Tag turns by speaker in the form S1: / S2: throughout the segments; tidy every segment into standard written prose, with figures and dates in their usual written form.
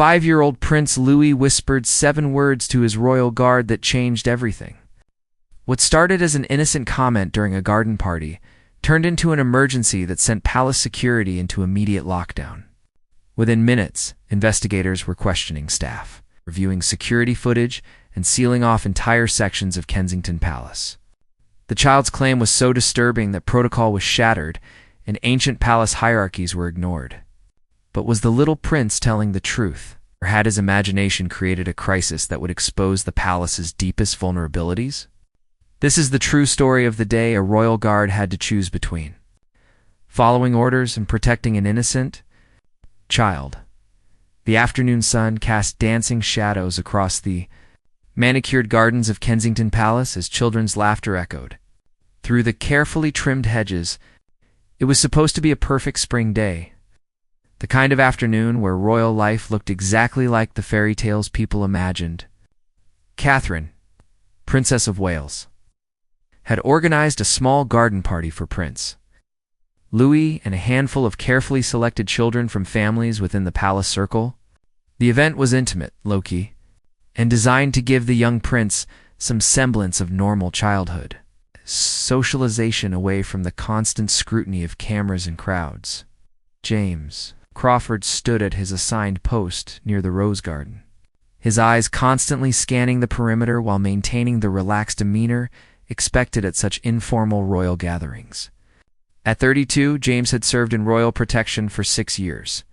S1: 5-year-old Prince Louis whispered 7 words to his royal guard that changed everything. What started as an innocent comment during a garden party turned into an emergency that sent palace security into immediate lockdown. Within minutes, investigators were questioning staff, reviewing security footage, and sealing off entire sections of Kensington Palace. The child's claim was so disturbing that protocol was shattered and ancient palace hierarchies were ignored. But was the little prince telling the truth, or had his imagination created a crisis that would expose the palace's deepest vulnerabilities? This is the true story of the day a royal guard had to choose between: following orders and protecting an innocent child. The afternoon sun cast dancing shadows across the manicured gardens of Kensington Palace as children's laughter echoed through the carefully trimmed hedges. It was supposed to be a perfect spring day, the kind of afternoon where royal life looked exactly like the fairy tales people imagined. Catherine, Princess of Wales, had organized a small garden party for Prince Louis and a handful of carefully selected children from families within the palace circle. The event was intimate, low-key, and designed to give the young prince some semblance of normal childhood, socialization away from the constant scrutiny of cameras and crowds. James Crawford stood at his assigned post near the rose garden, his eyes constantly scanning the perimeter while maintaining the relaxed demeanor expected at such informal royal gatherings. At 32, James had served in royal protection for 6 years,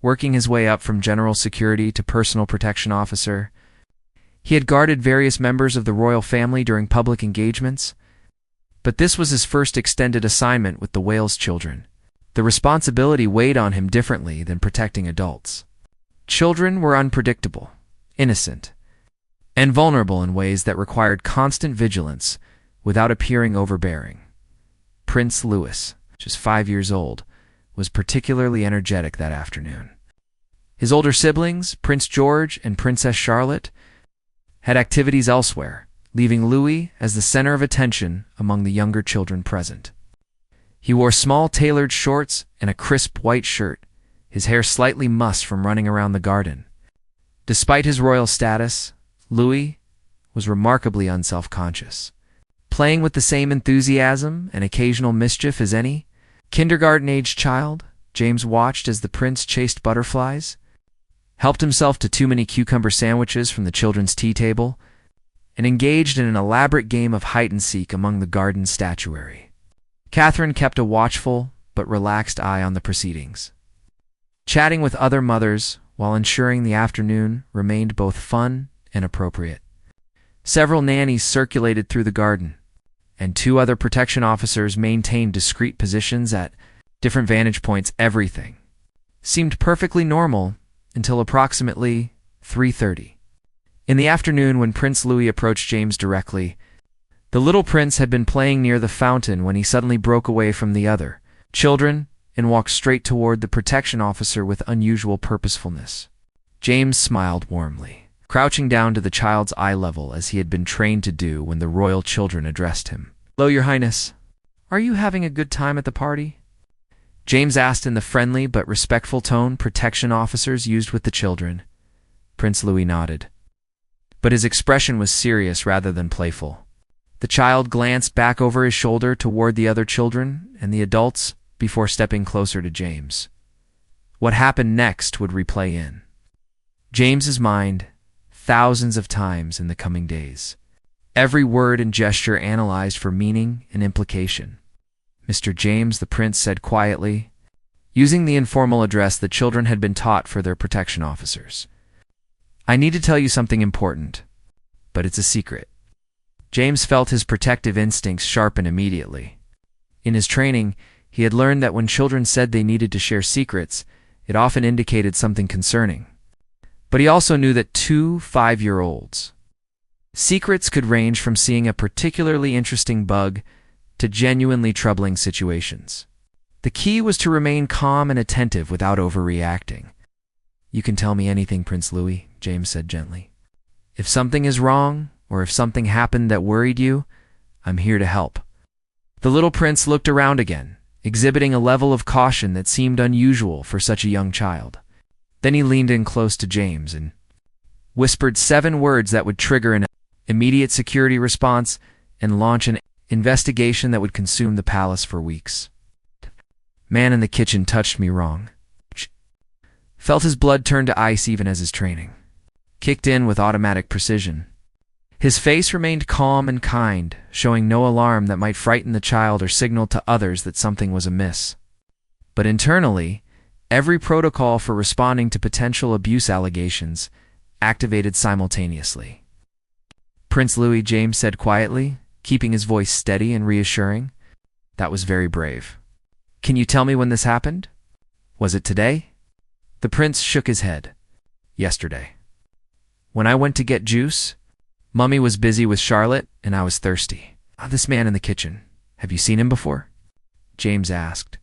S1: working his way up from general security to personal protection officer. He had guarded various members of the royal family during public engagements, but this was his first extended assignment with the Wales children. The responsibility weighed on him differently than protecting adults. Children were unpredictable, innocent, and vulnerable in ways that required constant vigilance without appearing overbearing. Prince Louis, just 5 years old, was particularly energetic that afternoon. His older siblings, Prince George and Princess Charlotte, had activities elsewhere, leaving Louis as the center of attention among the younger children present. He wore small tailored shorts and a crisp white shirt, his hair slightly mussed from running around the garden. Despite his royal status, Louis was remarkably unself-conscious, playing with the same enthusiasm and occasional mischief as any kindergarten-aged child. James watched as the prince chased butterflies, helped himself to too many cucumber sandwiches from the children's tea table, and engaged in an elaborate game of hide-and-seek among the garden statuary. Catherine kept a watchful but relaxed eye on the proceedings, chatting with other mothers while ensuring the afternoon remained both fun and appropriate. Several nannies circulated through the garden, and 2 other protection officers maintained discreet positions at different vantage points. Everything seemed perfectly normal until approximately 3:30. In the afternoon, when Prince Louis approached James directly, the little prince had been playing near the fountain when he suddenly broke away from the other children and walked straight toward the protection officer with unusual purposefulness. James smiled warmly, crouching down to the child's eye level as he had been trained to do when the royal children addressed him. "Hello, Your Highness. Are you having a good time at the party?" James asked in the friendly but respectful tone protection officers used with the children. Prince Louis nodded, but his expression was serious rather than playful. The child glanced back over his shoulder toward the other children and the adults before stepping closer to James. What happened next would replay in James's mind thousands of times in the coming days, every word and gesture analyzed for meaning and implication. "Mr. James," the prince said quietly, using the informal address the children had been taught for their protection officers. "I need to tell you something important, but it's a secret." James felt his protective instincts sharpen immediately. In his training, he had learned that when children said they needed to share secrets, it often indicated something concerning. But he also knew that 2 5-year-olds' secrets could range from seeing a particularly interesting bug to genuinely troubling situations. The key was to remain calm and attentive without overreacting. "You can tell me anything, Prince Louis," James said gently. "If something is wrong, or if something happened that worried you, I'm here to help." The little prince looked around again, exhibiting a level of caution that seemed unusual for such a young child. Then he leaned in close to James and whispered 7 words that would trigger an immediate security response and launch an investigation that would consume the palace for weeks. Man in the kitchen touched me wrong. Felt his blood turn to ice even as his training kicked in with automatic precision. His face remained calm and kind, showing no alarm that might frighten the child or signal to others that something was amiss. But internally, every protocol for responding to potential abuse allegations activated simultaneously. Prince Louis, James said quietly, keeping his voice steady and reassuring. That was very brave. Can you tell me when this happened? Was it today? The prince shook his head. Yesterday. When I went to get juice, Mummy was busy with Charlotte and I was thirsty. This man in the kitchen, have you seen him before? James asked,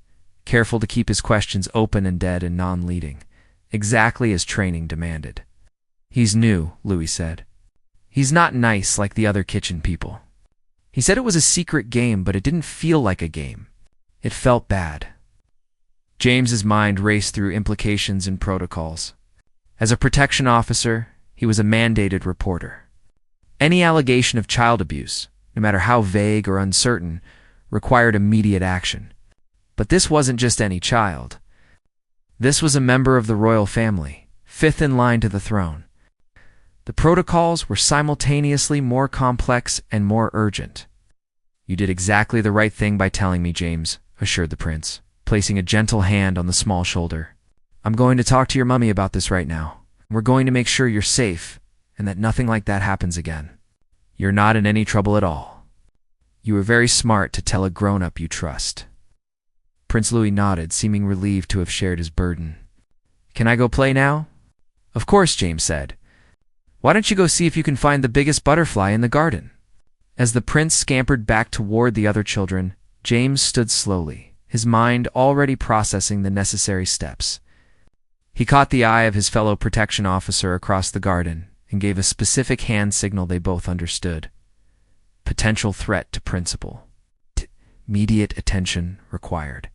S1: careful to keep his questions open and dead and non-leading, exactly as training demanded. He's new, Louis said. He's not nice like the other kitchen people. He said it was a secret game, but it didn't feel like a game. It felt bad. James's mind raced through implications and protocols. As a protection officer, he was a mandated reporter. Any allegation of child abuse, no matter how vague or uncertain, required immediate action. But this wasn't just any child. This was a member of the royal family, 5th in line to the throne. The protocols were simultaneously more complex and more urgent. You did exactly the right thing by telling me, James, assured the prince, placing a gentle hand on the small shoulder. I'm going to talk to your mummy about this right now. We're going to make sure you're safe and that nothing like that happens again. You're not in any trouble at all. You were very smart to tell a grown-up you trust. Prince Louis nodded, seeming relieved to have shared his burden. Can I go play now? Of course, James said. Why don't you go see if you can find the biggest butterfly in the garden? As the prince scampered back toward the other children, James stood slowly, his mind already processing the necessary steps. He caught the eye of his fellow protection officer across the garden and gave a specific hand signal they both understood. Potential threat to principal. Immediate attention required.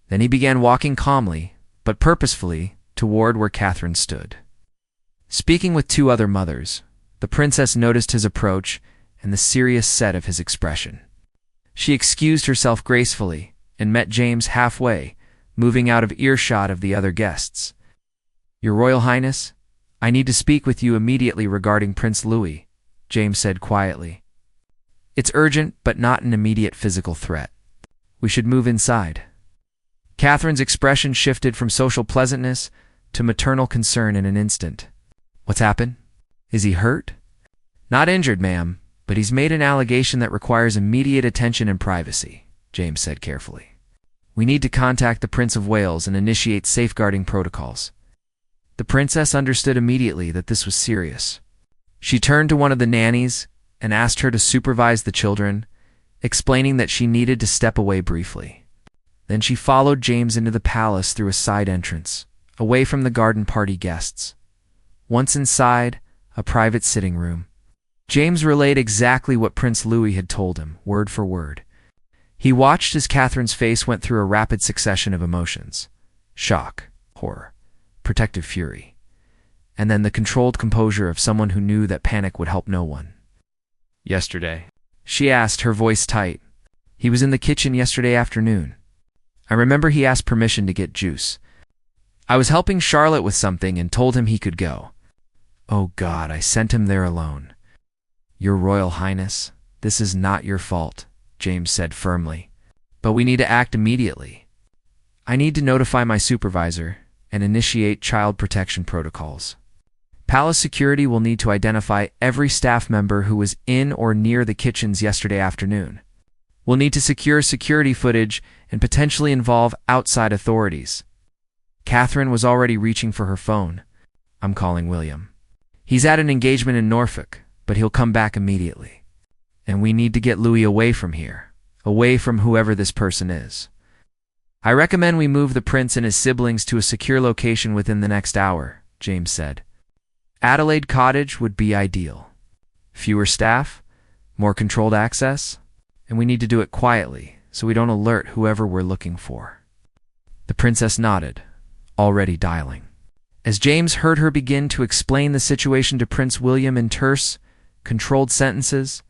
S1: Then he began walking calmly, but purposefully, toward where Catherine stood. Speaking with 2 other mothers, the princess noticed his approach and the serious set of his expression. She excused herself gracefully and met James halfway, moving out of earshot of the other guests. Your Royal Highness, I need to speak with you immediately regarding Prince Louis, James said quietly. It's urgent, but not an immediate physical threat. We should move inside. Catherine's expression shifted from social pleasantness to maternal concern in an instant. What's happened? Is he hurt? Not injured, ma'am, but he's made an allegation that requires immediate attention and privacy, James said carefully. We need to contact the Prince of Wales and initiate safeguarding protocols. The princess understood immediately that this was serious. She turned to one of the nannies and asked her to supervise the children, explaining that she needed to step away briefly. Then she followed James into the palace through a side entrance, away from the garden party guests. Once inside, a private sitting room. James relayed exactly what Prince Louis had told him, word for word. He watched as Catherine's face went through a rapid succession of emotions. Shock, horror, protective fury, and then the controlled composure of someone who knew that panic would help no one. Yesterday, she asked, her voice tight. He was in the kitchen yesterday afternoon. I remember he asked permission to get juice. I was helping Charlotte with something and told him he could go. Oh God, I sent him there alone. Your Royal Highness, this is not your fault, James said firmly. But we need to act immediately. I need to notify my supervisor and initiate child protection protocols. Palace security will need to identify every staff member who was in or near the kitchens yesterday afternoon. We'll need to secure security footage and potentially involve outside authorities. Catherine was already reaching for her phone. I'm calling William. He's at an engagement in Norfolk, but he'll come back immediately. And we need to get Louis away from here, away from whoever this person is. I recommend we move the prince and his siblings to a secure location within the next hour, James said. Adelaide Cottage would be ideal. Fewer staff, more controlled access, and we need to do it quietly so we don't alert whoever we're looking for. The princess nodded, already dialing. As James heard her begin to explain the situation to Prince William in terse, controlled sentences,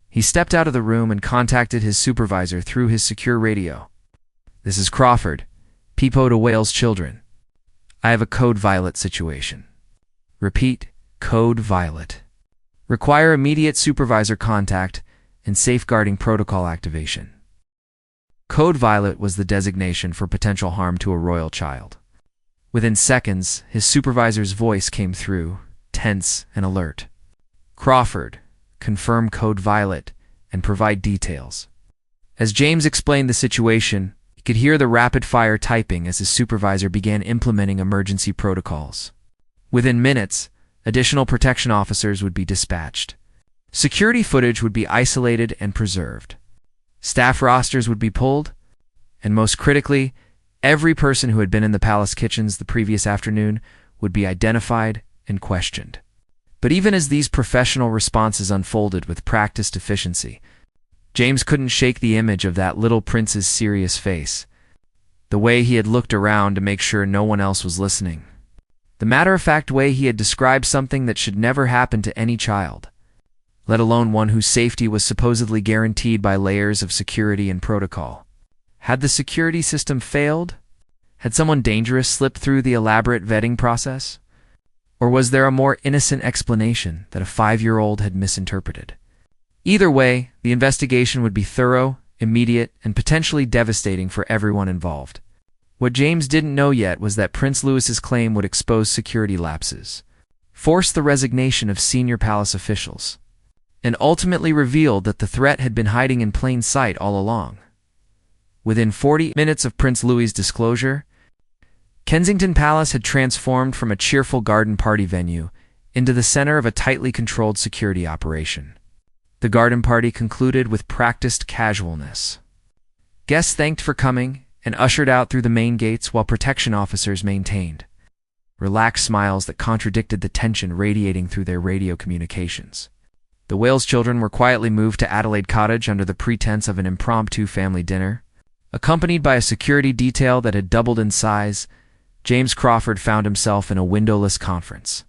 S1: he stepped out of the room and contacted his supervisor through his secure radio. "This is Crawford, Peepo to Wales Children. I have a code violet situation. Repeat, code violet. Require immediate supervisor contact and safeguarding protocol activation." Code violet was the designation for potential harm to a royal child. Within seconds, his supervisor's voice came through, tense and alert. "Crawford, confirm code violet and provide details." As James explained the situation, he could hear the rapid-fire typing as his supervisor began implementing emergency protocols. Within minutes, additional protection officers would be dispatched. Security footage would be isolated and preserved. Staff rosters would be pulled, and most critically, every person who had been in the palace kitchens the previous afternoon would be identified and questioned. But even as these professional responses unfolded with practiced efficiency, James couldn't shake the image of that little prince's serious face, the way he had looked around to make sure no one else was listening, the matter-of-fact way he had described something that should never happen to any child, let alone one whose safety was supposedly guaranteed by layers of security and protocol. Had the security system failed? Had someone dangerous slipped through the elaborate vetting process? Or was there a more innocent explanation that a 5-year-old had misinterpreted? Either way, the investigation would be thorough, immediate, and potentially devastating for everyone involved. What James didn't know yet was that Prince Louis's claim would expose security lapses, force the resignation of senior palace officials, and ultimately revealed that the threat had been hiding in plain sight all along. Within 40 minutes of Prince Louis's disclosure, Kensington Palace had transformed from a cheerful garden party venue into the center of a tightly controlled security operation. The garden party concluded with practiced casualness. Guests thanked for coming and ushered out through the main gates while protection officers maintained relaxed smiles that contradicted the tension radiating through their radio communications. The Wales children were quietly moved to Adelaide Cottage under the pretense of an impromptu family dinner. Accompanied by a security detail that had doubled in size, James Crawford found himself in a windowless conference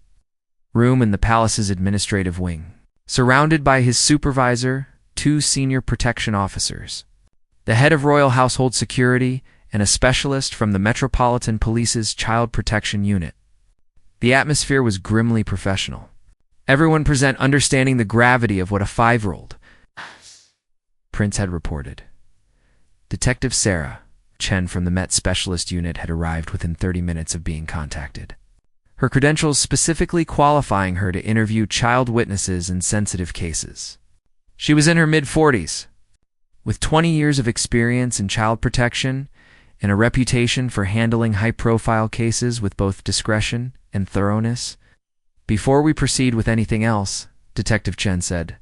S1: room in the palace's administrative wing, surrounded by his supervisor, 2 senior protection officers, the head of Royal Household Security, and a specialist from the Metropolitan Police's Child Protection Unit. The atmosphere was grimly professional. Everyone present understanding the gravity of what a 5-year-old prince had reported. Detective Sarah Chen from the Met Specialist Unit had arrived within 30 minutes of being contacted, her credentials specifically qualifying her to interview child witnesses in sensitive cases. She was in her mid-40s, with 20 years of experience in child protection and a reputation for handling high-profile cases with both discretion and thoroughness. "Before we proceed with anything else," Detective Chen said,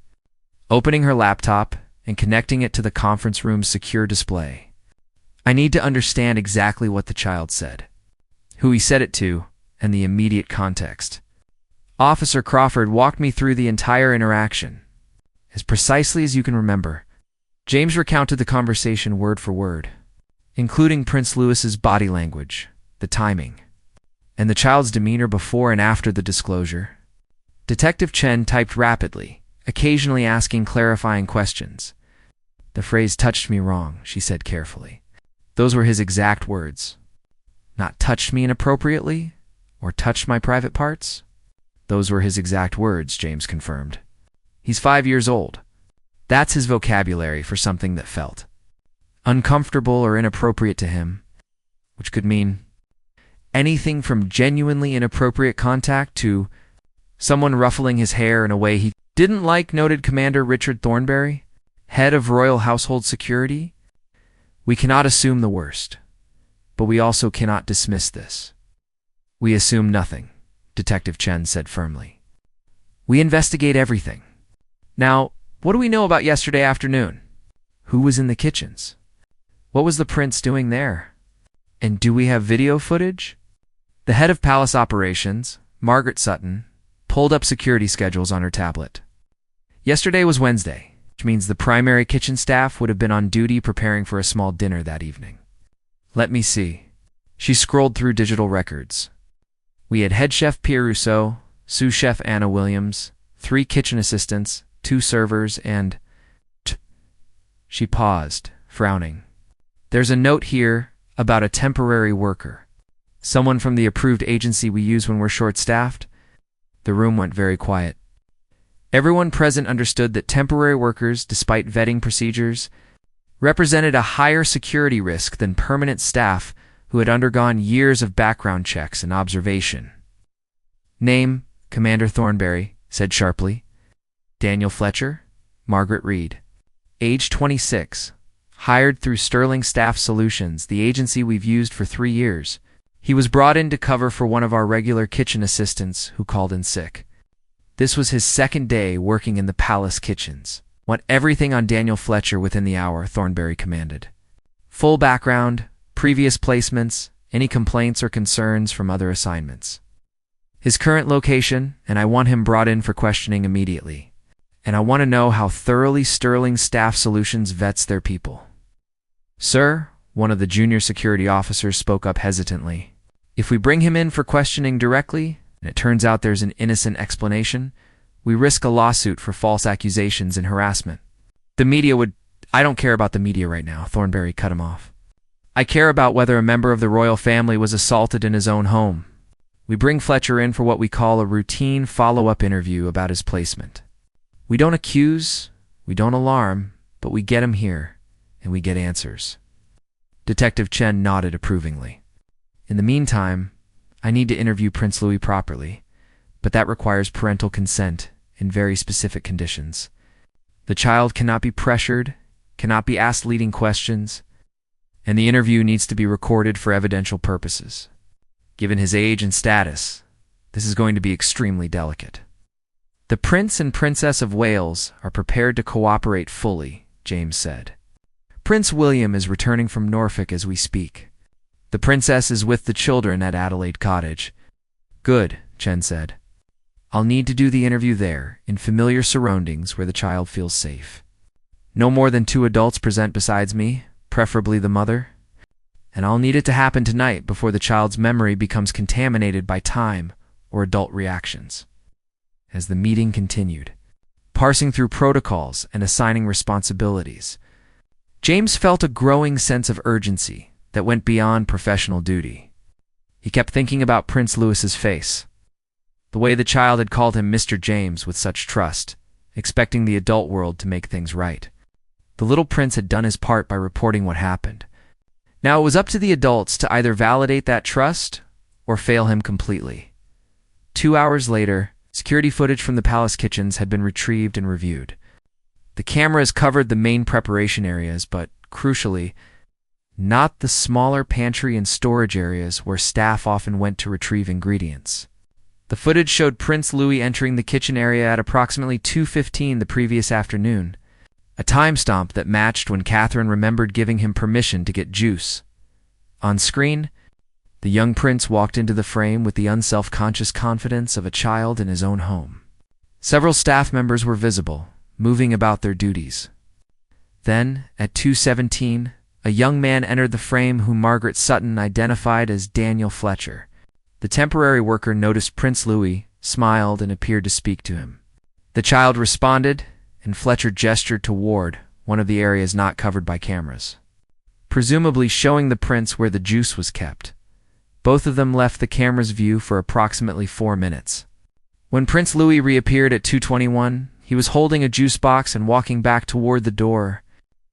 S1: opening her laptop and connecting it to the conference room's secure display, "I need to understand exactly what the child said, who he said it to, and the immediate context." Officer Crawford walked me through the entire interaction, as precisely as you can remember. James recounted the conversation word for word, including Prince Louis's body language, the timing, and the child's demeanor before and after the disclosure. Detective Chen typed rapidly, occasionally asking clarifying questions. "The phrase 'touched me wrong,'" she said carefully. Those were his exact words. Not "touched me inappropriately" or "touched my private parts." Those were his exact words, James confirmed. He's 5 years old. That's his vocabulary for something that felt uncomfortable or inappropriate to him, which could mean anything from genuinely inappropriate contact to someone ruffling his hair in a way he didn't like, noted Commander Richard Thornberry, head of Royal Household Security. "We cannot assume the worst, but we also cannot dismiss this." "We assume nothing," Detective Chen said firmly. "We investigate everything. Now, what do we know about yesterday afternoon? Who was in the kitchens? What was the prince doing there? And do we have video footage?" The head of palace operations, Margaret Sutton, pulled up security schedules on her tablet. Yesterday was Wednesday, which means the primary kitchen staff would have been on duty preparing for a small dinner that evening. "Let me see." She scrolled through digital records. We had head chef Pierre Rousseau, sous chef Anna Williams, 3 kitchen assistants, 2 servers, and... She paused, frowning. There's a note here about a temporary worker. Someone from the approved agency we use when we're short-staffed. The room went very quiet. Everyone present understood that temporary workers, despite vetting procedures, represented a higher security risk than permanent staff who had undergone years of background checks and observation. Name, Commander Thornberry said sharply. Daniel Fletcher, Margaret Reed. Age 26. Hired through Sterling Staff Solutions, the agency we've used for 3 years. He was brought in to cover for one of our regular kitchen assistants who called in sick. This was his 2nd day working in the palace kitchens. Want everything on Daniel Fletcher within the hour, Thornberry commanded. Full background, previous placements, any complaints or concerns from other assignments. His current location, and I want him brought in for questioning immediately. And I want to know how thoroughly Sterling Staff Solutions vets their people. Sir, one of the junior security officers spoke up hesitantly. If we bring him in for questioning directly, and it turns out there's an innocent explanation, we risk a lawsuit for false accusations and harassment. The media would... I don't care about the media right now, Thornberry cut him off. I care about whether a member of the royal family was assaulted in his own home. We bring Fletcher in for what we call a routine follow-up interview about his placement. We don't accuse, we don't alarm, but we get him here, and we get answers. Detective Chen nodded approvingly. In the meantime, I need to interview Prince Louis properly, but that requires parental consent in very specific conditions. The child cannot be pressured, cannot be asked leading questions, and the interview needs to be recorded for evidential purposes. Given his age and status, this is going to be extremely delicate. The Prince and Princess of Wales are prepared to cooperate fully, James said. Prince William is returning from Norfolk as we speak. The princess is with the children at Adelaide Cottage. Good, Chen said. I'll need to do the interview there, in familiar surroundings where the child feels safe. No more than 2 adults present besides me, preferably the mother. And I'll need it to happen tonight before the child's memory becomes contaminated by time or adult reactions. As the meeting continued, parsing through protocols and assigning responsibilities, James felt a growing sense of urgency that went beyond professional duty. He kept thinking about Prince Louis's face, the way the child had called him Mr. James with such trust, expecting the adult world to make things right. The little prince had done his part by reporting what happened. Now it was up to the adults to either validate that trust or fail him completely. 2 hours later, security footage from the palace kitchens had been retrieved and reviewed. The cameras covered the main preparation areas, but, crucially, not the smaller pantry and storage areas where staff often went to retrieve ingredients. The footage showed Prince Louis entering the kitchen area at approximately 2:15 the previous afternoon, a time stamp that matched when Catherine remembered giving him permission to get juice. On screen, the young prince walked into the frame with the unself-conscious confidence of a child in his own home. Several staff members were visible, moving about their duties. Then, at 2:17, a young man entered the frame whom Margaret Sutton identified as Daniel Fletcher. The temporary worker noticed Prince Louis, smiled, and appeared to speak to him. The child responded, and Fletcher gestured toward one of the areas not covered by cameras, presumably showing the prince where the juice was kept. Both of them left the camera's view for approximately 4 minutes. When Prince Louis reappeared at 2:21, he was holding a juice box and walking back toward the door.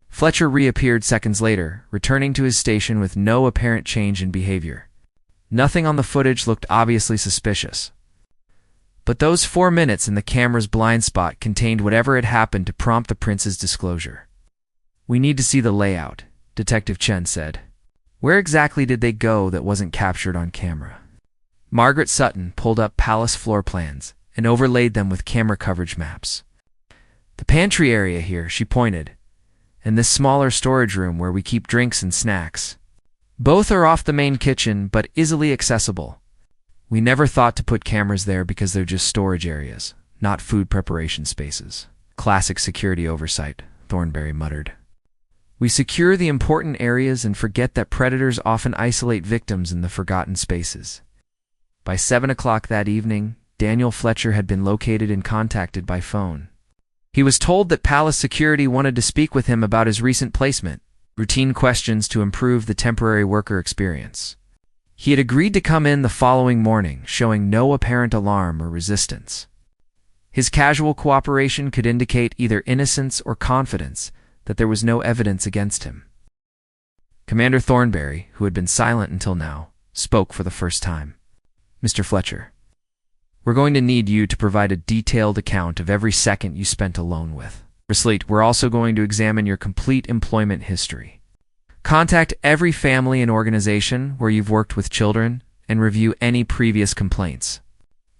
S1: Fletcher reappeared seconds later, returning to his station with no apparent change in behavior. Nothing on the footage looked obviously suspicious. But those 4 minutes in the camera's blind spot contained whatever had happened to prompt the prince's disclosure. "We need to see the layout," Detective Chen said. "Where exactly did they go that wasn't captured on camera?" Margaret Sutton pulled up palace floor plans and overlaid them with camera coverage maps. "The pantry area here," she pointed, "and this smaller storage room where we keep drinks and snacks. Both are off the main kitchen, but easily accessible. We never thought to put cameras there because they're just storage areas, not food preparation spaces." "Classic security oversight," Thornberry muttered. "We secure the important areas and forget that predators often isolate victims in the forgotten spaces." By 7 o'clock that evening, Daniel Fletcher had been located and contacted by phone. He was told that palace security wanted to speak with him about his recent placement, routine questions to improve the temporary worker experience. He had agreed to come in the following morning, showing no apparent alarm or resistance. His casual cooperation could indicate either innocence or confidence that there was no evidence against him. Commander Thornberry, who had been silent until now, spoke for the first time. "Mr. Fletcher, we're going to need you to provide a detailed account of every second you spent alone with. We're also going to examine your complete employment history. Contact every family and organization where you've worked with children and review any previous complaints.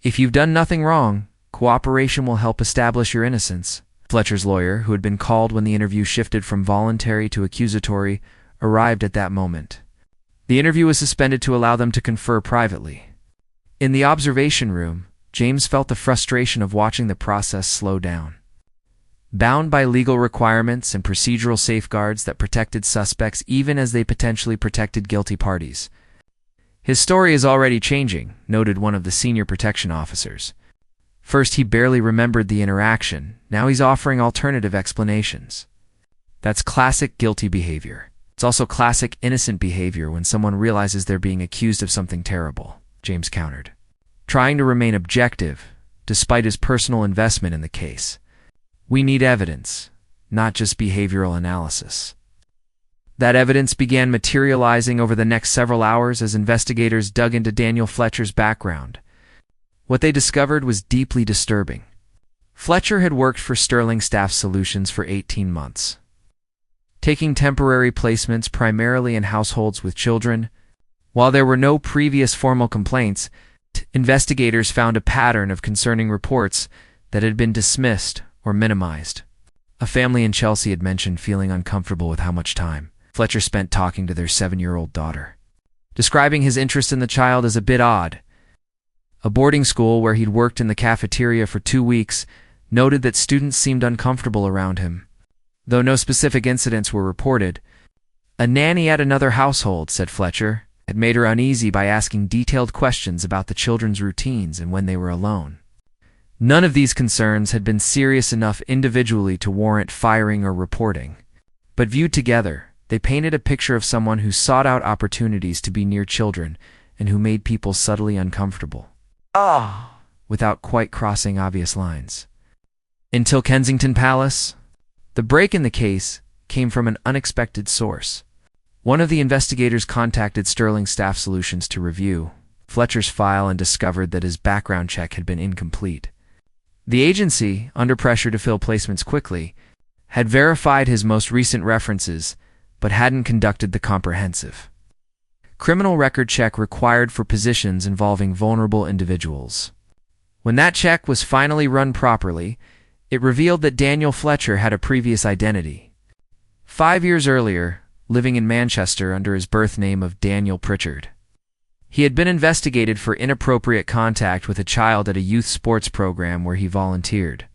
S1: If you've done nothing wrong, cooperation will help establish your innocence." Fletcher's lawyer, who had been called when the interview shifted from voluntary to accusatory, arrived at that moment. The interview was suspended to allow them to confer privately. In the observation room, James felt the frustration of watching the process slow down. Bound by legal requirements and procedural safeguards that protected suspects even as they potentially protected guilty parties. "His story is already changing," noted one of the senior protection officers. "First, he barely remembered the interaction. Now he's offering alternative explanations." "That's classic guilty behavior. It's also classic innocent behavior when someone realizes they're being accused of something terrible," James countered, trying to remain objective despite his personal investment in the case. "We need evidence, not just behavioral analysis." That evidence began materializing over the next several hours as investigators dug into Daniel Fletcher's background. What they discovered was deeply disturbing. Fletcher had worked for Sterling Staff Solutions for 18 months, taking temporary placements primarily in households with children. While there were no previous formal complaints, investigators found a pattern of concerning reports that had been dismissed or minimized. A family in Chelsea had mentioned feeling uncomfortable with how much time Fletcher spent talking to their 7-year-old daughter, describing his interest in the child as a bit odd. A boarding school where he'd worked in the cafeteria for 2 weeks noted that students seemed uncomfortable around him, though no specific incidents were reported. A nanny at another household, said Fletcher, had made her uneasy by asking detailed questions about the children's routines and when they were alone. None of these concerns had been serious enough individually to warrant firing or reporting, but viewed together, they painted a picture of someone who sought out opportunities to be near children and who made people subtly uncomfortable, without quite crossing obvious lines. Until Kensington Palace, the break in the case came from an unexpected source. One of the investigators contacted Sterling Staff Solutions to review Fletcher's file and discovered that his background check had been incomplete. The agency, under pressure to fill placements quickly, had verified his most recent references but hadn't conducted the comprehensive criminal record check required for positions involving vulnerable individuals. When that check was finally run properly, it revealed that Daniel Fletcher had a previous identity. 5 years earlier, living in Manchester under his birth name of Daniel Pritchard. He had been investigated for inappropriate contact with a child at a youth sports program where he volunteered.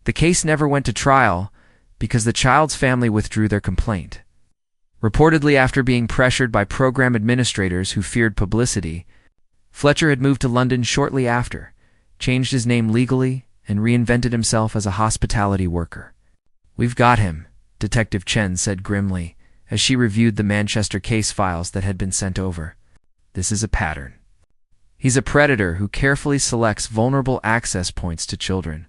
S1: The case never went to trial because the child's family withdrew their complaint. Reportedly after being pressured by program administrators who feared publicity, Fletcher had moved to London shortly after, changed his name legally, and reinvented himself as a hospitality worker. "We've got him," Detective Chen said grimly as she reviewed the Manchester case files that had been sent over. "This is a pattern. He's a predator who carefully selects vulnerable access points to children,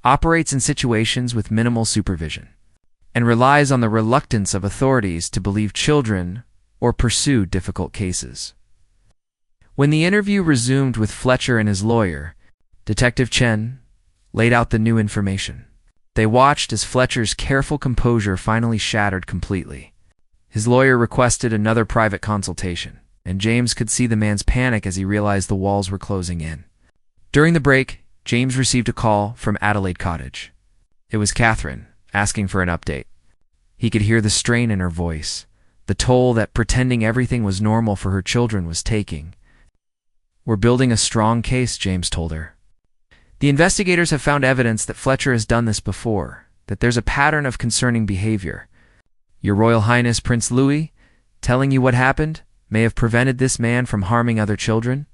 S1: operates in situations with minimal supervision, and relies on the reluctance of authorities to believe children or pursue difficult cases." When the interview resumed with Fletcher and his lawyer, Detective Chen laid out the new information. They watched as Fletcher's careful composure finally shattered completely. His lawyer requested another private consultation, and James could see the man's panic as he realized the walls were closing in. During the break, James received a call from Adelaide Cottage. It was Catherine, asking for an update. He could hear the strain in her voice, the toll that pretending everything was normal for her children was taking. "We're building a strong case," James told her. "The investigators have found evidence that Fletcher has done this before, that there's a pattern of concerning behavior. Your Royal Highness Prince Louis, telling you what happened, may have prevented this man from harming other children."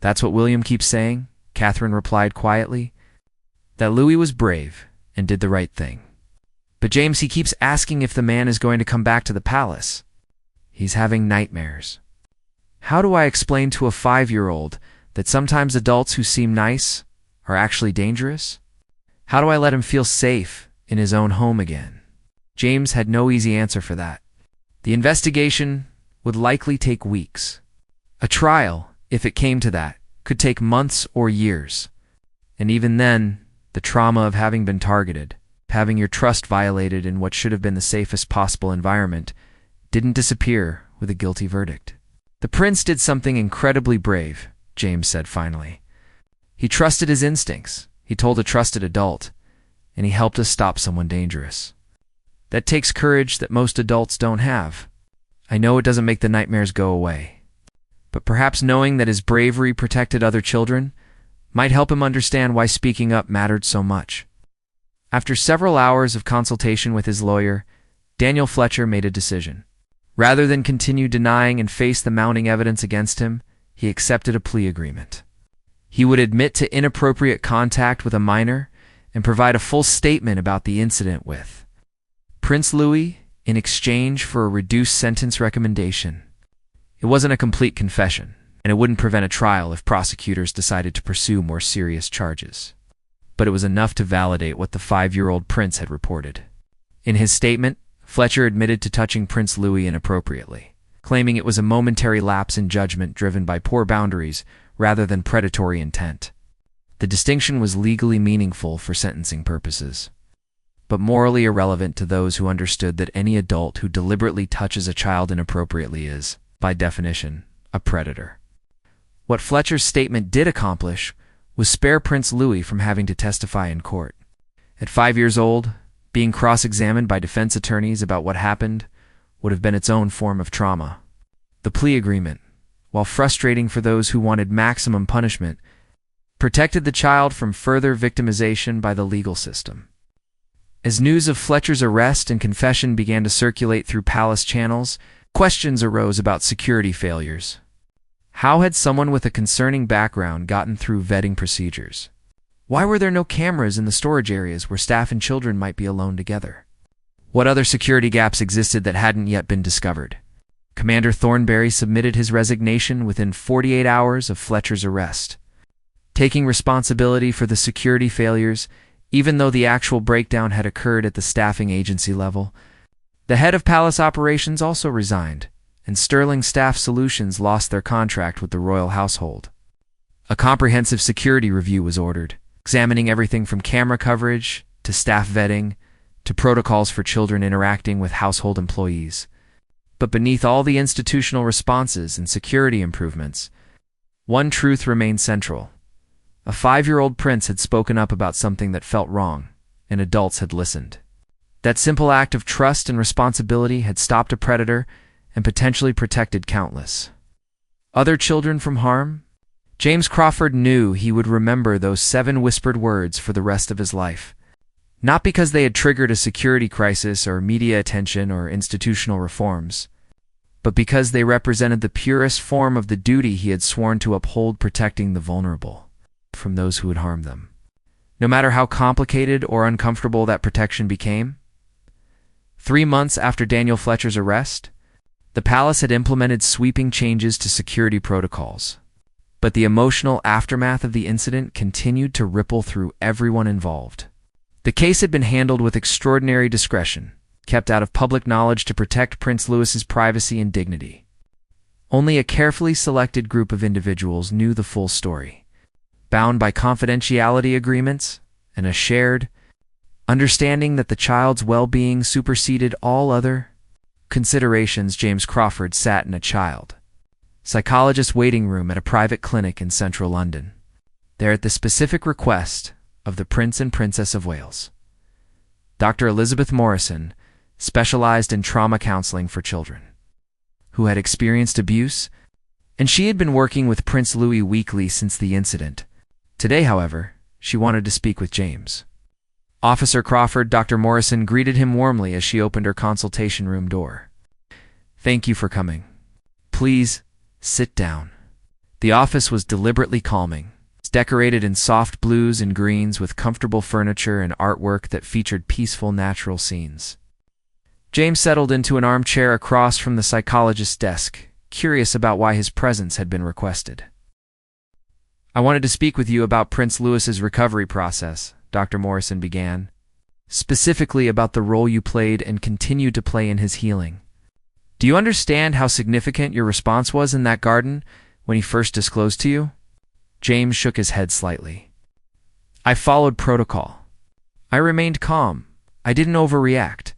S1: "That's what William keeps saying," Catherine replied quietly. "That Louis was brave and did the right thing. But James, he keeps asking if the man is going to come back to the palace. He's having nightmares. How do I explain to a 5-year-old that sometimes adults who seem nice are actually dangerous? How do I let him feel safe in his own home again?" James had no easy answer for that. The investigation would likely take weeks. A trial, if it came to that, could take months or years. And even then, the trauma of having been targeted, having your trust violated in what should have been the safest possible environment, didn't disappear with a guilty verdict. "The prince did something incredibly brave," James said finally. "He trusted his instincts, he told a trusted adult, and he helped us stop someone dangerous. That takes courage that most adults don't have. I know it doesn't make the nightmares go away, but perhaps knowing that his bravery protected other children might help him understand why speaking up mattered so much." After several hours of consultation with his lawyer, Daniel Fletcher made a decision. Rather than continue denying and face the mounting evidence against him, he accepted a plea agreement. He would admit to inappropriate contact with a minor and provide a full statement about the incident with Prince Louis in exchange for a reduced sentence recommendation. It wasn't a complete confession, and it wouldn't prevent a trial if prosecutors decided to pursue more serious charges. But it was enough to validate what the 5-year-old prince had reported. In his statement, Fletcher admitted to touching Prince Louis inappropriately, claiming it was a momentary lapse in judgment driven by poor boundaries rather than predatory intent. The distinction was legally meaningful for sentencing purposes, but morally irrelevant to those who understood that any adult who deliberately touches a child inappropriately is, by definition, a predator. What Fletcher's statement did accomplish was spare Prince Louis from having to testify in court. At 5 years old, being cross-examined by defense attorneys about what happened would have been its own form of trauma. The plea agreement, while frustrating for those who wanted maximum punishment, protected the child from further victimization by the legal system. As news of Fletcher's arrest and confession began to circulate through palace channels, questions arose about security failures. How had someone with a concerning background gotten through vetting procedures? Why were there no cameras in the storage areas where staff and children might be alone together? What other security gaps existed that hadn't yet been discovered? Commander Thornberry submitted his resignation within 48 hours of Fletcher's arrest, taking responsibility for the security failures, even though the actual breakdown had occurred at the staffing agency level. The head of palace operations also resigned, and Sterling Staff Solutions lost their contract with the royal household. A comprehensive security review was ordered, examining everything from camera coverage to staff vetting to protocols for children interacting with household employees. But beneath all the institutional responses and security improvements, one truth remained central. A 5-year-old prince had spoken up about something that felt wrong, and adults had listened. That simple act of trust and responsibility had stopped a predator and potentially protected countless other children from harm. James Crawford knew he would remember those 7 whispered words for the rest of his life, not because they had triggered a security crisis or media attention or institutional reforms, but because they represented the purest form of the duty he had sworn to uphold, protecting the vulnerable from those who would harm them, no matter how complicated or uncomfortable that protection became. 3 months after Daniel Fletcher's arrest, the palace had implemented sweeping changes to security protocols, but the emotional aftermath of the incident continued to ripple through everyone involved. The case had been handled with extraordinary discretion, kept out of public knowledge to protect Prince Louis's privacy and dignity. Only a carefully selected group of individuals knew the full story, bound by confidentiality agreements and a shared understanding that the child's well-being superseded all other considerations. James Crawford sat in a child psychologist's waiting room at a private clinic in central London, there at the specific request of the Prince and Princess of Wales. Dr. Elizabeth Morrison specialized in trauma counseling for children who had experienced abuse, and she had been working with Prince Louis weekly since the incident. Today, however, she wanted to speak with James. Officer Crawford, Dr. Morrison greeted him warmly as she opened her consultation room door. "Thank you for coming. Please, sit down." The office was deliberately calming. It's decorated in soft blues and greens with comfortable furniture and artwork that featured peaceful natural scenes. James settled into an armchair across from the psychologist's desk, curious about why his presence had been requested. "I wanted to speak with you about Prince Louis's recovery process," Dr. Morrison began. "Specifically about the role you played and continue to play in his healing. Do you understand how significant your response was in that garden when he first disclosed to you?" James shook his head slightly. "I followed protocol. I remained calm. I didn't overreact.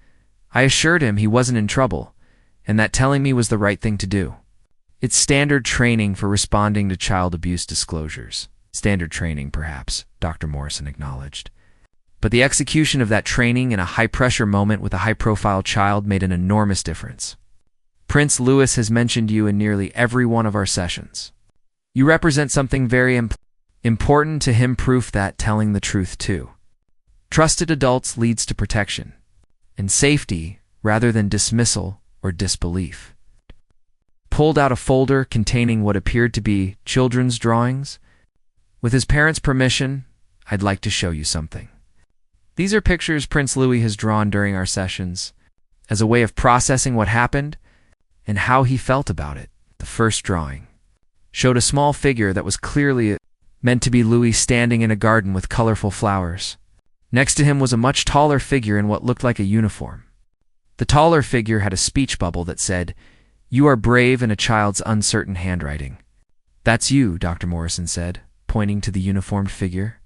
S1: I assured him he wasn't in trouble, and that telling me was the right thing to do. It's standard training for responding to child abuse disclosures." "Standard training, perhaps," Dr. Morrison acknowledged. "But the execution of that training in a high-pressure moment with a high-profile child made an enormous difference. Prince Louis has mentioned you in nearly every one of our sessions. You represent something very important to him, proof that telling the truth too. Trusted adults leads to protection and safety rather than dismissal or disbelief." Pulled out a folder containing what appeared to be children's drawings. "With his parents' permission, I'd like to show you something. These are pictures Prince Louis has drawn during our sessions as a way of processing what happened and how he felt about it." The first drawing showed a small figure that was clearly meant to be Louis standing in a garden with colorful flowers. Next to him was a much taller figure in what looked like a uniform. The taller figure had a speech bubble that said, "You are brave," in a child's uncertain handwriting. "That's you," Dr. Morrison said, pointing to the uniformed figure.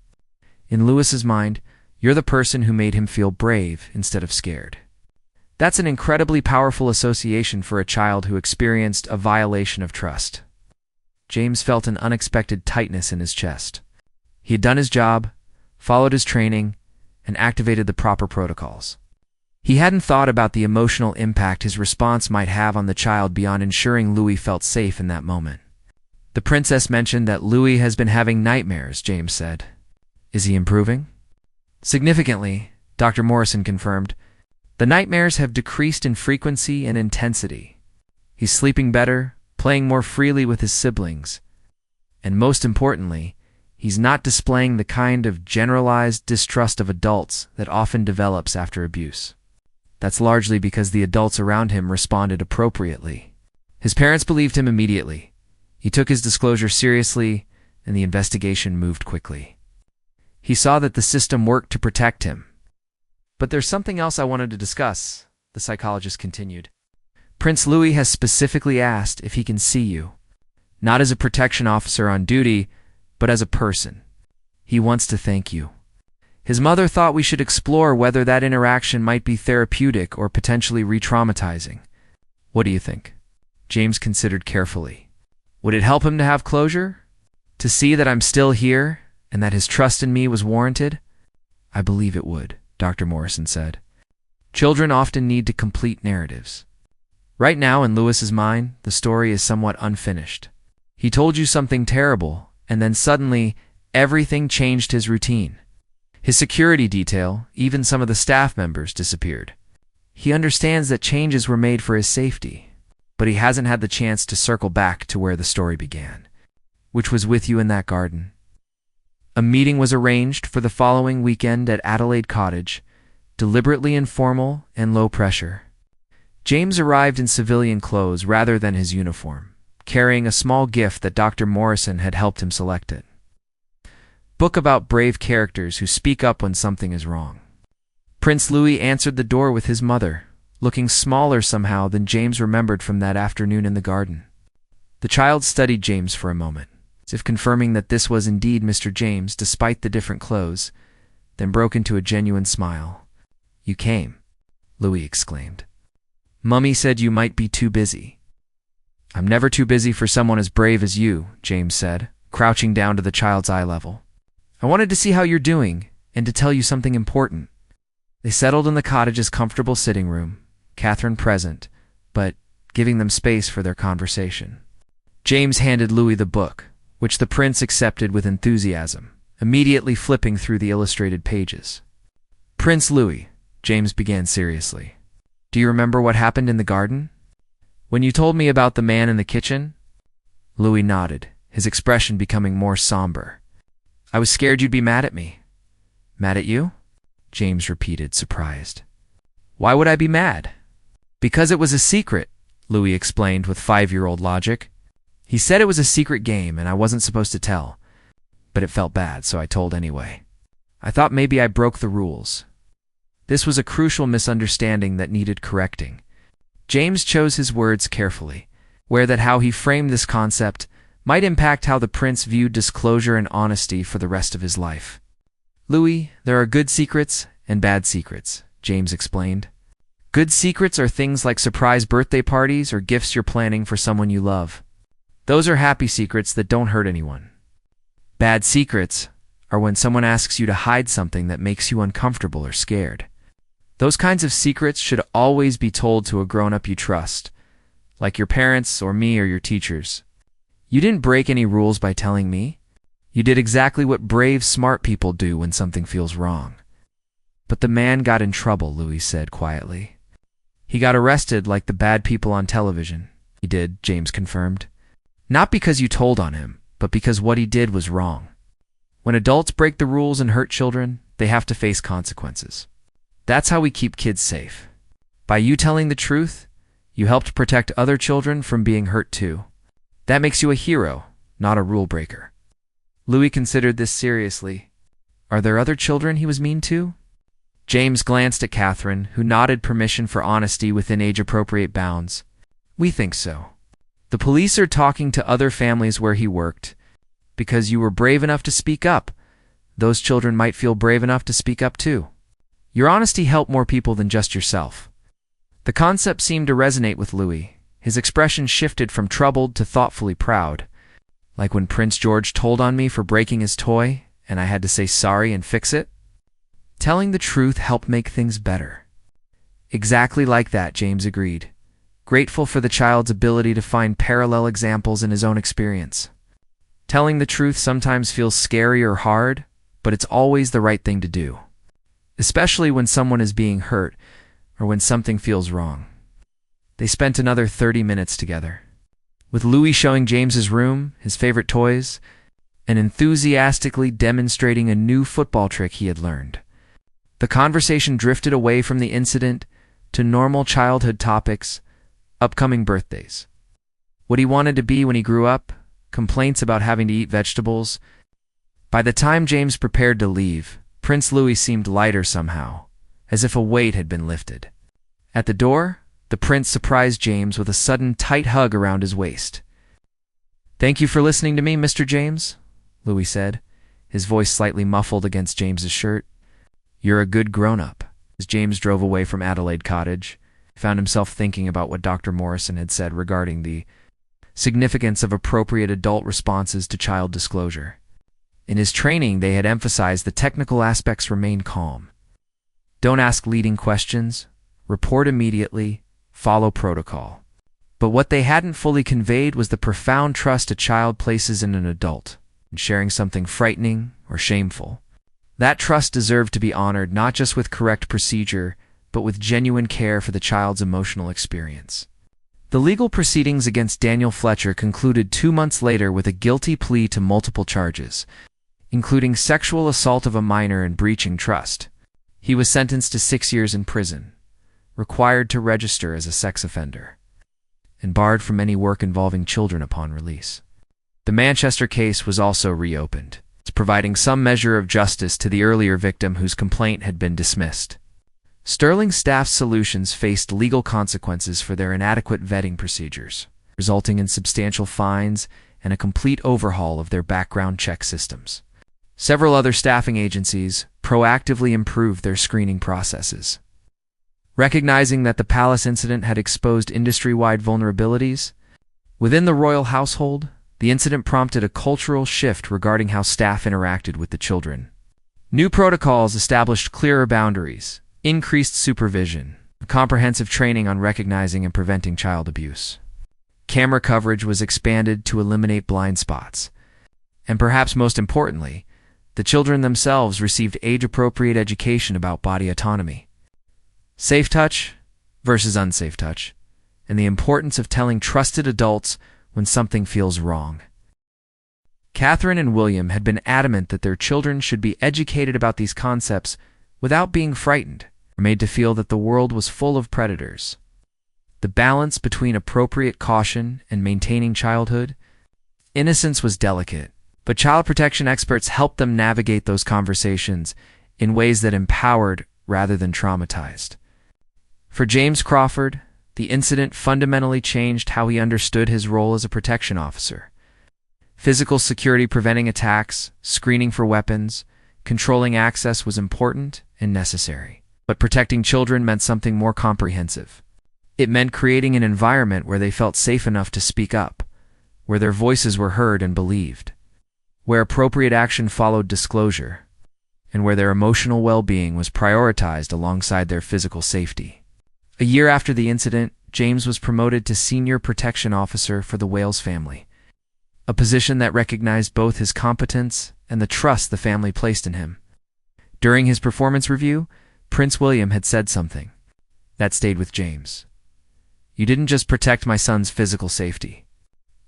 S1: "In Louis's mind, you're the person who made him feel brave instead of scared. That's an incredibly powerful association for a child who experienced a violation of trust." James felt an unexpected tightness in his chest. He had done his job, followed his training, and activated the proper protocols. He hadn't thought about the emotional impact his response might have on the child beyond ensuring Louis felt safe in that moment. "The princess mentioned that Louis has been having nightmares," James said. "Is he improving?" "Significantly," Dr. Morrison confirmed. "The nightmares have decreased in frequency and intensity. He's sleeping better, playing more freely with his siblings, and most importantly, he's not displaying the kind of generalized distrust of adults that often develops after abuse. That's largely because the adults around him responded appropriately. His parents believed him immediately. He took his disclosure seriously, and the investigation moved quickly. He saw that the system worked to protect him. But there's something else I wanted to discuss," the psychologist continued. "Prince Louis has specifically asked if he can see you, not as a protection officer on duty, but as a person. He wants to thank you. His mother thought we should explore whether that interaction might be therapeutic or potentially re-traumatizing. What do you think?" James considered carefully. "Would it help him to have closure? To see that I'm still here and that his trust in me was warranted?" "I believe it would," Dr. Morrison said. "Children often need to complete narratives. Right now, in Louis's mind, the story is somewhat unfinished. He told you something terrible, and then suddenly, everything changed his routine. His security detail, even some of the staff members, disappeared. He understands that changes were made for his safety, but he hasn't had the chance to circle back to where the story began, which was with you in that garden." A meeting was arranged for the following weekend at Adelaide Cottage, deliberately informal and low pressure. James arrived in civilian clothes rather than his uniform, carrying a small gift that Dr. Morrison had helped him select it. Book about brave characters who speak up when something is wrong. Prince Louis answered the door with his mother, looking smaller somehow than James remembered from that afternoon in the garden. The child studied James for a moment, as if confirming that this was indeed Mr. James despite the different clothes, then broke into a genuine smile. "You came," Louis exclaimed. "Mummy said you might be too busy." "I'm never too busy for someone as brave as you," James said, crouching down to the child's eye level. "I wanted to see how you're doing and to tell you something important." They settled in the cottage's comfortable sitting room, Catherine present, but giving them space for their conversation. James handed Louis the book, which the prince accepted with enthusiasm, immediately flipping through the illustrated pages. "Prince Louis," James began seriously, "do you remember what happened in the garden? When you told me about the man in the kitchen?" Louis nodded, his expression becoming more somber. "I was scared you'd be mad at me." "Mad at you?" James repeated, surprised. "Why would I be mad?" "Because it was a secret," Louis explained with 5-year-old logic. "He said it was a secret game and I wasn't supposed to tell. But it felt bad, so I told anyway. I thought maybe I broke the rules." This was a crucial misunderstanding that needed correcting. James chose his words carefully, aware that how he framed this concept might impact how the prince viewed disclosure and honesty for the rest of his life. "Louis, there are good secrets and bad secrets," James explained. "Good secrets are things like surprise birthday parties or gifts you're planning for someone you love. Those are happy secrets that don't hurt anyone. Bad secrets are when someone asks you to hide something that makes you uncomfortable or scared. Those kinds of secrets should always be told to a grown-up you trust, like your parents or me or your teachers. You didn't break any rules by telling me. You did exactly what brave, smart people do when something feels wrong." "But the man got in trouble," Louis said quietly. "He got arrested like the bad people on television." "He did," James confirmed. "Not because you told on him, but because what he did was wrong. When adults break the rules and hurt children, they have to face consequences. That's how we keep kids safe. By you telling the truth, you helped protect other children from being hurt too. That makes you a hero, not a rule breaker." Louis considered this seriously. Are there other children he was mean to? James glanced at Catherine, who nodded permission for honesty within age-appropriate bounds. "We think so. The police are talking to other families where he worked. Because you were brave enough to speak up, those children might feel brave enough to speak up too. Your honesty helped more people than just yourself." The concept seemed to resonate with Louis. His expression shifted from troubled to thoughtfully proud. "Like when Prince George told on me for breaking his toy, and I had to say sorry and fix it? Telling the truth helped make things better." "Exactly like that," James agreed, grateful for the child's ability to find parallel examples in his own experience. Telling the truth sometimes feels scary or hard, but it's always the right thing to do, especially when someone is being hurt or when something feels wrong. They spent another 30 minutes together, with Louis showing James's room, his favorite toys, and enthusiastically demonstrating a new football trick he had learned. The conversation drifted away from the incident to normal childhood topics, upcoming birthdays, what he wanted to be when he grew up, complaints about having to eat vegetables. By the time James prepared to leave, Prince Louis seemed lighter somehow, as if a weight had been lifted. At the door, the prince surprised James with a sudden tight hug around his waist. "Thank you for listening to me, Mr. James," Louis said, his voice slightly muffled against James's shirt. "You're a good grown-up." As James drove away from Adelaide Cottage, he found himself thinking about what Dr. Morrison had said regarding the significance of appropriate adult responses to child disclosure. In his training, they had emphasized the technical aspects remain calm. Don't ask leading questions, report immediately, follow protocol. But what they hadn't fully conveyed was the profound trust a child places in an adult, in sharing something frightening or shameful. That trust deserved to be honored not just with correct procedure, but with genuine care for the child's emotional experience. The legal proceedings against Daniel Fletcher concluded 2 months later with a guilty plea to multiple charges, including sexual assault of a minor and breaching trust. He was sentenced to 6 years in prison, required to register as a sex offender, and barred from any work involving children upon release. The Manchester case was also reopened, providing some measure of justice to the earlier victim whose complaint had been dismissed. Sterling Staff's solutions faced legal consequences for their inadequate vetting procedures, resulting in substantial fines and a complete overhaul of their background check systems. Several other staffing agencies proactively improved their screening processes. Recognizing that the palace incident had exposed industry-wide vulnerabilities within the royal household, the incident prompted a cultural shift regarding how staff interacted with the children. New protocols established clearer boundaries, increased supervision, and comprehensive training on recognizing and preventing child abuse. Camera coverage was expanded to eliminate blind spots. And perhaps most importantly, the children themselves received age-appropriate education about body autonomy, safe touch versus unsafe touch, and the importance of telling trusted adults when something feels wrong. Catherine and William had been adamant that their children should be educated about these concepts without being frightened or made to feel that the world was full of predators. The balance between appropriate caution and maintaining childhood innocence was delicate, but child protection experts helped them navigate those conversations in ways that empowered rather than traumatized. For James Crawford, the incident fundamentally changed how he understood his role as a protection officer. Physical security, preventing attacks, screening for weapons, controlling access was important and necessary. But protecting children meant something more comprehensive. It meant creating an environment where they felt safe enough to speak up, where their voices were heard and believed, where appropriate action followed disclosure, and where their emotional well-being was prioritized alongside their physical safety. A year after the incident, James was promoted to Senior Protection Officer for the Wales family, a position that recognized both his competence and the trust the family placed in him. During his performance review, Prince William had said something that stayed with James. "You didn't just protect my son's physical safety.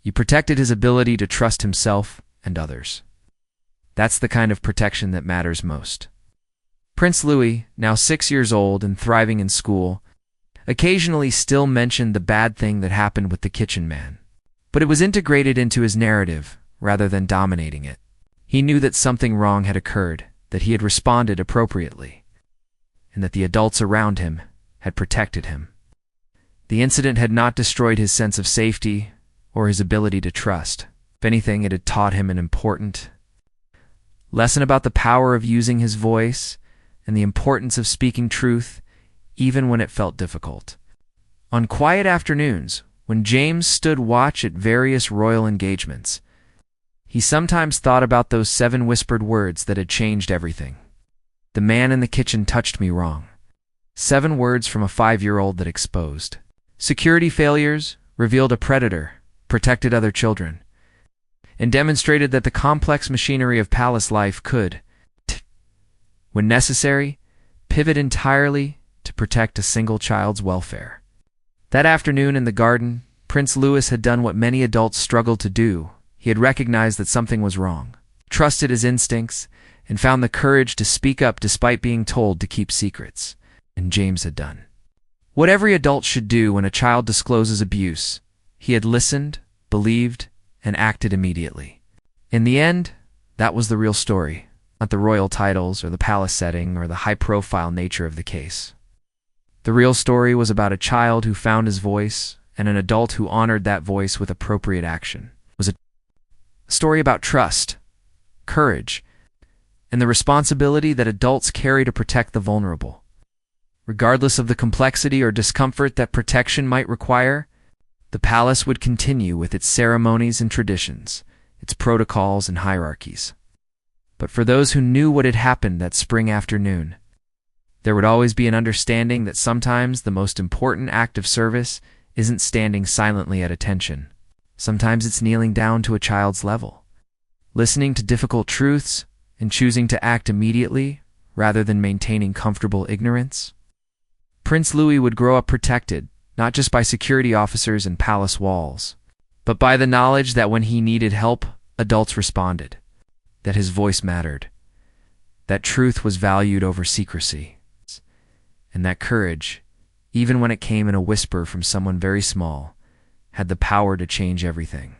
S1: You protected his ability to trust himself and others. That's the kind of protection that matters most." Prince Louis, now 6 years old and thriving in school, occasionally still mentioned the bad thing that happened with the kitchen man. But it was integrated into his narrative rather than dominating it. He knew that something wrong had occurred, that he had responded appropriately, and that the adults around him had protected him. The incident had not destroyed his sense of safety or his ability to trust. If anything, it had taught him an important lesson about the power of using his voice and the importance of speaking truth even when it felt difficult. On quiet afternoons, when James stood watch at various royal engagements, he sometimes thought about those 7 whispered words that had changed everything. "The man in the kitchen touched me wrong." 7 words from a 5-year-old that exposed security failures, revealed a predator, protected other children, and demonstrated that the complex machinery of palace life could, when necessary, pivot entirely to protect a single child's welfare. That afternoon in the garden, Prince Louis had done what many adults struggled to do. He had recognized that something was wrong, trusted his instincts, and found the courage to speak up despite being told to keep secrets. And James had done what every adult should do when a child discloses abuse. He had listened, believed, and acted immediately. In the end, that was the real story, not the royal titles or the palace setting or the high-profile nature of the case. The real story was about a child who found his voice and an adult who honored that voice with appropriate action. It was a story about trust, courage, and the responsibility that adults carry to protect the vulnerable. Regardless of the complexity or discomfort that protection might require, the palace would continue with its ceremonies and traditions, its protocols and hierarchies. But for those who knew what had happened that spring afternoon, there would always be an understanding that sometimes the most important act of service isn't standing silently at attention. Sometimes it's kneeling down to a child's level, listening to difficult truths, and choosing to act immediately rather than maintaining comfortable ignorance. Prince Louis would grow up protected, not just by security officers and palace walls, but by the knowledge that when he needed help, adults responded, that his voice mattered, that truth was valued over secrecy, and that courage, even when it came in a whisper from someone very small, had the power to change everything.